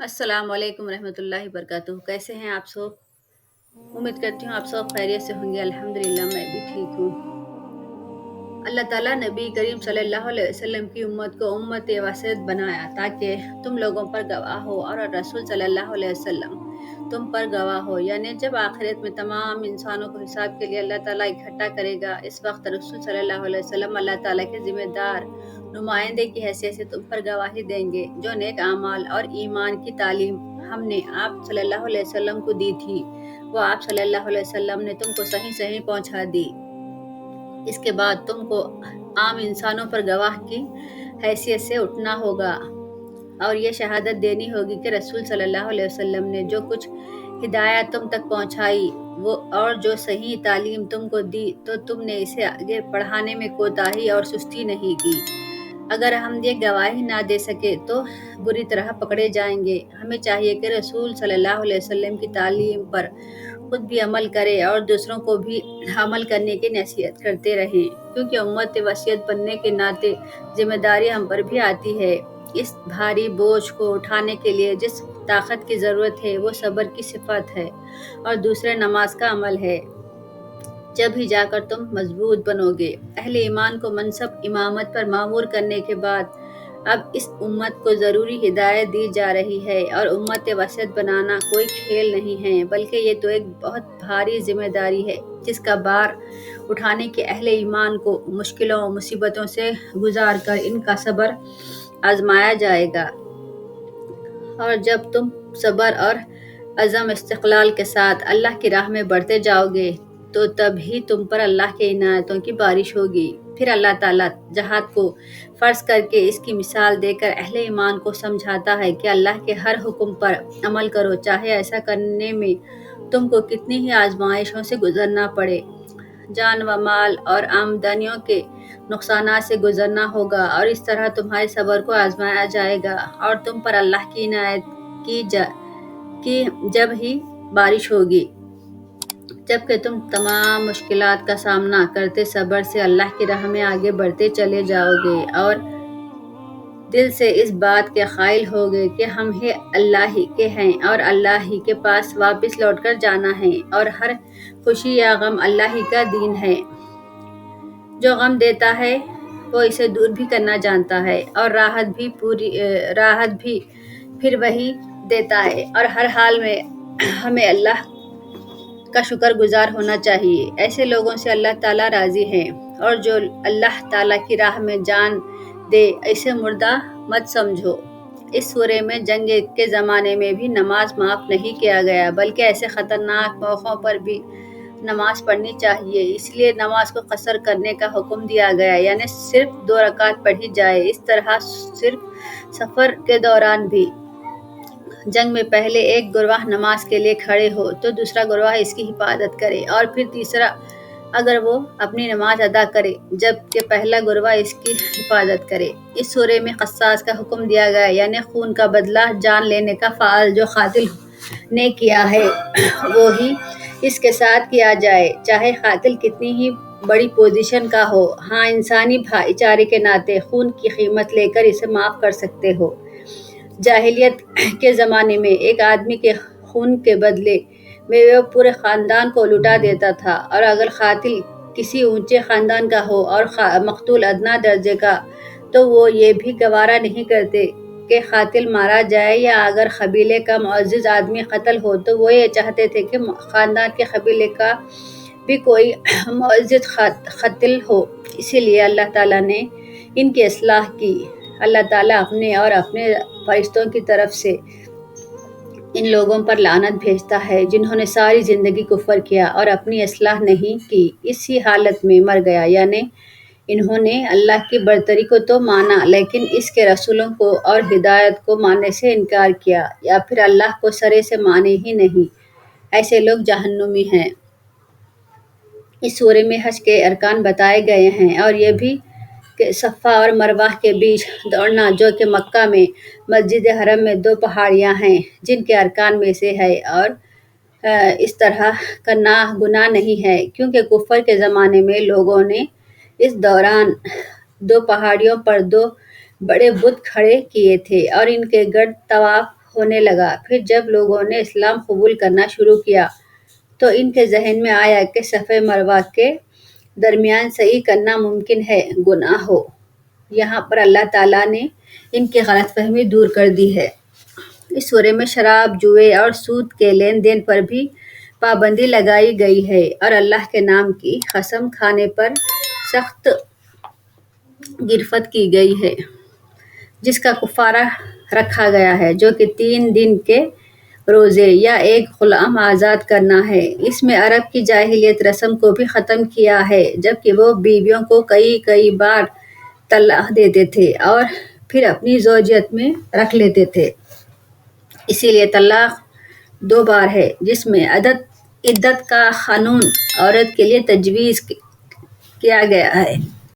अस्सलाम वालेकुम रहमतुल्लाहि वबरकातुहू। कैसे हैं आप सब? उम्मीद करती हूँ आप सब खैरियत से होंगे। अल्हम्दुलिल्लाह मैं भी ठीक हूँ। अल्लाह ताला नबी करीम सल्लल्लाहु अलैहि वसल्लम की उम्मत को उम्मत वसीयत बनाया ताकि तुम लोगों पर गवाह हो और रसूल सल्लल्लाहु अलैहि वसल्लम तुम पर गवाह हो। यानी जब आखिरत में तमाम इंसानों को हिसाब के लिए अल्लाह ताला इकट्ठा करेगा, इस वक्त रसूल सल्लल्लाहु अलैहि वसल्लम अल्लाह ताला के जिम्मेदार नुमाइंदे की हैसियत से तुम पर गवाही देंगे। जो नेक आमाल और ईमान की तालीम हमने आप सल्लल्लाहु अलैहि वसल्लम को दी थी, वो आप सल्लल्लाहु अलैहि वसल्लम ने तुमको सही सही पहुंचा दी। इसके बाद तुमको आम इंसानों पर गवाह की हैसियत से उठना होगा और ये शहादत देनी होगी कि रसूल सल्लल्लाहु अलैहि वसल्लम ने जो कुछ हिदायत तुम तक पहुंचाई वो और जो सही तालीम तुमको दी, तो तुमने इसे आगे बढ़ाने में कोताही और सुस्ती नहीं की। अगर हम ये गवाही ना दे सके तो बुरी तरह पकड़े जाएंगे। हमें चाहिए कि रसूल सल्लल्लाहु अलैहि वसल्लम की तालीम पर खुद भी अमल करें और दूसरों को भी अमल करने की नसीहत करते रहें, क्योंकि उम्मत वसीयत बनने के नाते जिम्मेदारी हम पर भी आती है। इस भारी बोझ को उठाने के लिए जिस ताकत की ज़रूरत है वो सब्र की सिफत है और दूसरे नमाज का अमल है। जब ही जाकर तुम मजबूत बनोगे। अहले ईमान को मनसब इमामत पर मामूर करने के बाद अब इस उम्मत को ज़रूरी हिदायत दी जा रही है और उम्मत वसीयत बनाना कोई खेल नहीं है, बल्कि ये तो एक बहुत भारी जिम्मेदारी है जिसका भार उठाने के अहले ईमान को मुश्किलों और मुसीबतों से गुजार कर इनका सब्र आजमाया जाएगा। और जब तुम सब्र और अज़म इस्तिक़लाल के साथ अल्लाह की राह में बढ़ते जाओगे तो तभी तुम पर अल्लाह के इनायतों की बारिश होगी। फिर अल्लाह ताला जहाद को फ़र्ज करके इसकी मिसाल देकर अहले ईमान को समझाता है कि अल्लाह के हर हुक्म पर अमल करो, चाहे ऐसा करने में तुमको कितनी ही आजमाइशों से गुजरना पड़े। जान व माल और आमदनियों के नुकसानात से गुजरना होगा और इस तरह तुम्हारे सब्र को आजमाया जाएगा और तुम पर अल्लाह की इनायत की जब ही बारिश होगी, जबकि तुम तमाम मुश्किलात का सामना करते सब्र से अल्लाह की राह में आगे बढ़ते चले जाओगे और दिल से इस बात के क़ाइल होगे कि हम ही अल्लाह ही के हैं और अल्लाह ही के पास वापस लौटकर जाना है और हर खुशी या गम अल्लाह ही का दीन है। जो गम देता है वो इसे दूर भी करना जानता है और राहत भी फिर वही देता है और हर हाल में हमें अल्लाह का शुक्र गुजार होना चाहिए। ऐसे लोगों से अल्लाह ताला राज़ी है और जो अल्लाह ताला की राह में जान दे इसे मुर्दा मत समझो। इस सूरे में जंग के ज़माने में भी नमाज माफ़ नहीं किया गया, बल्कि ऐसे ख़तरनाक मौक़ों पर भी नमाज पढ़नी चाहिए, इसलिए नमाज को कसर करने का हुक्म दिया गया, यानी सिर्फ 2 रकात पढ़ी जाए। इस तरह सिर्फ सफ़र के दौरान भी जंग में पहले एक गुरवाह नमाज के लिए खड़े हो तो दूसरा गुरवाह इसकी हिफाजत करे और फिर तीसरा अगर वो अपनी नमाज अदा करे जबकि पहला गुरवाह इसकी हिफाजत करे। इस सूरे में क़सास का हुक्म दिया गया, यानी खून का बदला जान लेने का फ़ाल जो कातिल ने किया है वो ही इसके साथ किया जाए, चाहे कातिल कितनी ही बड़ी पोजीशन का हो। हाँ, इंसानी भाईचारे के नाते खून की कीमत लेकर इसे माफ़ कर सकते हो। जाहिलियत के ज़माने में एक आदमी के खून के बदले में वो पूरे ख़ानदान को लुटा देता था और अगर कातिल किसी ऊंचे ख़ानदान का हो और मक़तूल अदना दर्जे का, तो वो ये भी गवारा नहीं करते कि कातिल मारा जाए, या अगर कबीले का मुअज़्ज़िज़ आदमी कत्ल हो तो वो ये चाहते थे कि ख़ानदान के कबीले का भी कोई मुअज़्ज़िज़ कत्ल हो। इसीलिए अल्लाह ताला ने इनकी इस्लाह की। अल्लाह ताला अपने और अपने फरिश्तों की तरफ से इन लोगों पर लानत भेजता है जिन्होंने सारी ज़िंदगी कुफ्र किया और अपनी इस्लाह नहीं की, इसी हालत में मर गया, यानी इन्होंने अल्लाह की बरतरी को तो माना लेकिन इसके रसूलों को और हिदायत को मानने से इनकार किया, या फिर अल्लाह को सरे से माने ही नहीं। ऐसे लोग जहन्नुमी हैं। इस सूरे में हज के अरकान बताए गए हैं और ये भी कि सफ़ा और मरवा के बीच दौड़ना, जो कि मक्का में मस्जिद हरम में 2 पहाड़ियाँ हैं जिनके अरकान में से है, और इस तरह करना गुनाह नहीं है, क्योंकि कुफ़र के ज़माने में लोगों ने इस दौरान 2 पहाड़ियों पर 2 बड़े बुत खड़े किए थे और इनके गर्द तवाफ ہونے لگا۔ پھر جب لوگوں نے اسلام قبول کرنا شروع کیا تو ان کے ذہن میں آیا کہ صفا مروہ کے درمیان سعی کرنا ممکن ہے، گناہ ہو۔ یہاں پر اللہ تعالیٰ نے ان کی غلط فہمی دور کر دی ہے۔ اس سورے میں شراب، جوئے اور سود کے لین دین پر بھی پابندی لگائی گئی ہے اور اللہ کے نام کی قسم کھانے پر سخت گرفت کی گئی ہے، جس کا کفارہ رکھا گیا ہے، جو کہ 3 دن کے روزے یا ایک غلام آزاد کرنا ہے۔ اس میں عرب کی جاہلیت رسم کو بھی ختم کیا ہے، جبکہ وہ بیویوں کو کئی بار طلاق دیتے تھے اور پھر اپنی زوجیت میں رکھ لیتے تھے۔ اسی لیے طلاق 2 بار ہے، جس میں عدت کا قانون عورت کے لیے تجویز کیا گیا ہے۔